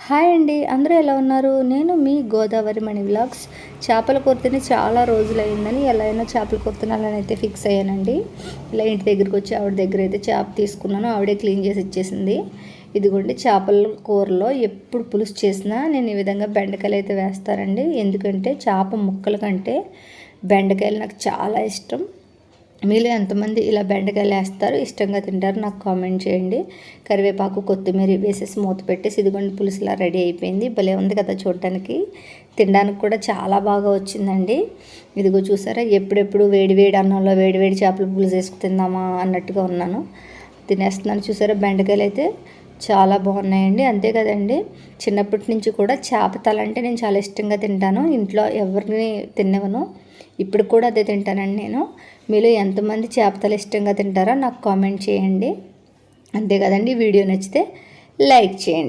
Hi అండి, అందరూ ఎలా ఉన్నారు? నేను మీ గోదావరి మణి వ్లాగ్స్. చేపల కూర తిని చాలా రోజులైందని ఎలా అయినా చేపల కూర తినాలని అయితే ఫిక్స్ అయ్యానండి. ఇలా ఇంటి దగ్గరికి వచ్చి ఆవిడ దగ్గర అయితే చేప తీసుకున్నాను. ఆవిడే క్లీన్ చేసి ఇచ్చేసింది. ఇదిగోండి, చేపల కూరలో ఎప్పుడు పులుసు చేసినా నేను ఈ విధంగా బెండకాయలు అయితే వేస్తానండి. ఎందుకంటే చేప ముక్కల కంటే బెండకాయలు నాకు చాలా ఇష్టం. మీలో ఎంతమంది ఇలా బెండకాయలు వేస్తారు, ఇష్టంగా తింటారు, నాకు కామెంట్ చేయండి. కరివేపాకు, కొత్తిమీర వేసేసి మూత పెట్టేసి ఇదిగోండి, పులుసులా రెడీ అయిపోయింది. భలే ఉంది కదా చూడటానికి. తినడానికి కూడా చాలా బాగా వచ్చిందండి. ఇదిగో చూసారా, ఎప్పుడెప్పుడు వేడివేడి అన్నంలో వేడివేడి చేపల పులుసు వేసుకు తిందామా అన్నట్టుగా ఉన్నాను. తినేస్తున్నాను. చూసారా, బెండకాయలు అయితే చాలా బాగున్నాయండి. అంతే కదండి, చిన్నప్పటి నుంచి కూడా చేప తల అంటే నేను చాలా ఇష్టంగా తింటాను. ఇంట్లో ఎవరిని తినేవను, ఇప్పుడు కూడా అదే తింటానండి నేను. మీలో ఎంతమంది చేపతలు ఇష్టంగా తింటారో నాకు కామెంట్ చేయండి. అంతే కదండి, వీడియో నచ్చితే లైక్ చేయండి.